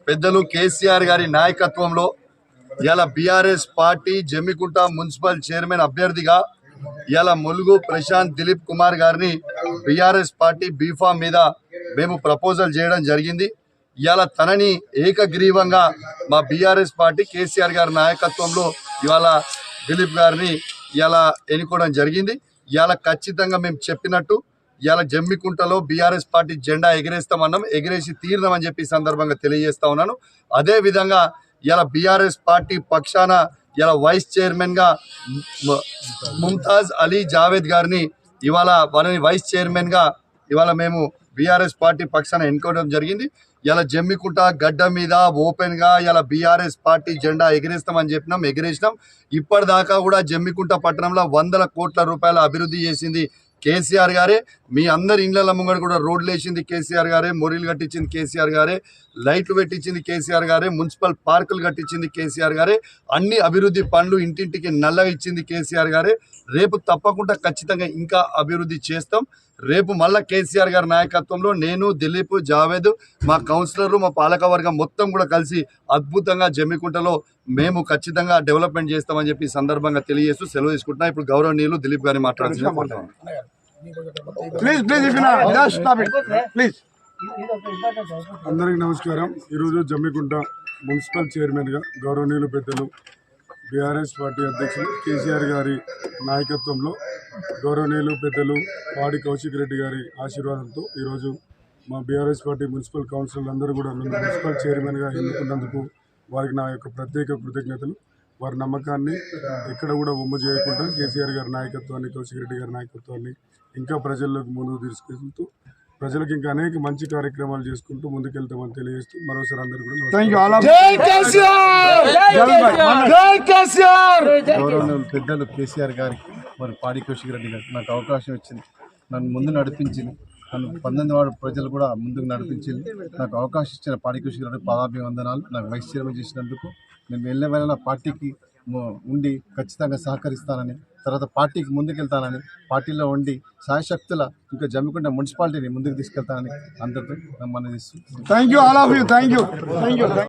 పెద్దలు కేసీఆర్ గారి నాయకత్వంలో ఇలా BRS party Jammikunta municipal chairman అభ్యర్థిగా ఇలా ములుగు ప్రశాంత్ దిలీప్ కుమార్ గారిని బీఆర్ఎస్ పార్టీ బీఫామ్ మీద మేము ప్రపోజల్ చేయడం జరిగింది. ఇలా తనని ఏకగ్రీవంగా మా బీఆర్ఎస్ పార్టీ కేసీఆర్ గారి నాయకత్వంలో ఇవాళ దిలీప్ గారిని ఇలా ఎన్నుకోవడం జరిగింది. ఇలా ఖచ్చితంగా మేము చెప్పినట్టు ఇలా జమ్మికుంటలో బీఆర్ఎస్ పార్టీ జెండా ఎగిరేస్తామన్నాం, ఎగిరేసి తీర్దామని చెప్పి సందర్భంగా తెలియజేస్తా ఉన్నాను. అదేవిధంగా ఇలా బీఆర్ఎస్ పార్టీ పక్షాన ఇలా వైస్ చైర్మన్గా ముంతాజ్ అలీ జావేద్ గారిని ఇవాళ వారిని వైస్ చైర్మన్గా ఇవాళ మేము బీఆర్ఎస్ పార్టీ పక్షాన ఎన్నుకోవడం జరిగింది. ఇలా జమ్మికుంట గడ్డ మీద ఓపెన్గా ఇలా బీఆర్ఎస్ పార్టీ జెండా ఎగిరేస్తామని చెప్పినాం, ఎగిరేసినాం. ఇప్పటిదాకా కూడా జమ్మికుంట పట్టణంలో 100 కోట్ల రూపాయల అభివృద్ధి చేసింది కేసీఆర్ గారే. మీ అందరి ఇండ్ల ముంగడ కూడా రోడ్లు వేసింది కేసీఆర్ గారే, మొరీలు కట్టించింది కేసీఆర్ గారే, లైట్లు పెట్టించింది కేసీఆర్ గారే, మున్సిపల్ పార్కులు కట్టించింది కేసీఆర్ గారే, అన్ని అభివృద్ధి పనులు ఇంటింటికి నల్లగా ఇచ్చింది కేసీఆర్ గారే. రేపు తప్పకుండా ఖచ్చితంగా ఇంకా అభివృద్ధి చేస్తాం. రేపు మళ్ళీ కేసీఆర్ గారి నాయకత్వంలో నేను, దిలీప్, జావేద్, మా కౌన్సిలర్లు, మా పాలకవర్గం మొత్తం కూడా కలిసి అద్భుతంగా జమ్మికుంటలో మేము ఖచ్చితంగా డెవలప్మెంట్ చేస్తామని చెప్పి సందర్భంగా తెలియజేస్తూ సెలవు తీసుకుంటున్నా. ఇప్పుడు గౌరవనీయులు దిలీప్ గారిని మాట్లాడాల్సిన అందరికి నమస్కారం. ఈరోజు జమ్మికుంట మున్సిపల్ చైర్మన్గా గౌరవనీయులు పెద్దలు బీఆర్ఎస్ పార్టీ అధ్యక్షులు కేసీఆర్ గారి నాయకత్వంలో గౌరవనీయులు పెద్దలు పాడి కౌశిక్ రెడ్డి గారి ఆశీర్వాదంతో ఈరోజు మా బీఆర్ఎస్ పార్టీ మున్సిపల్ కౌన్సిలర్లు అందరూ కూడా నన్ను మున్సిపల్ చైర్మన్గా ఎన్నుకున్నందుకు వారికి నా యొక్క ప్రత్యేక కృతజ్ఞతలు. వారి నమ్మకాన్ని ఎక్కడ కూడా ఒమ్ము చేయకుండా కేసీఆర్ గారి నాయకత్వాన్ని, కౌశిక్ రెడ్డి గారి నాయకత్వాన్ని ఇంకా ప్రజల్లోకి ముందుకు తీసుకెళ్తూ ప్రజలకు ఇంకా అనేక మంచి కార్యక్రమాలు చేసుకుంటూ ముందుకెళ్తామని తెలియజేస్తూ మరోసారి అందరూ గౌరవనీయులు పెద్దలు కేసీఆర్ గారికి మరి పాడి కౌశిక్ రెడ్డి గారికి నాకు అవకాశం ఇచ్చింది, నన్ను ముందు నడిపించింది, నన్ను 19 వార్డు ప్రజలు కూడా ముందుకు నడిపించింది. నాకు అవకాశం ఇచ్చిన పాడి కౌశిక్ రెడ్డి పాదాభివందనాలు. నాకు వైస్ చైర్మన్ చేసినందుకు నేను వెళ్ళే వేళ పార్టీకి ఉండి ఖచ్చితంగా సహకరిస్తానని, తర్వాత పార్టీకి ముందుకెళ్తానని, పార్టీలో ఉండి సాయశక్తుల ఇంకా జమ్మికుంట మున్సిపాలిటీని ముందుకు తీసుకెళ్తానని అందరితో మనం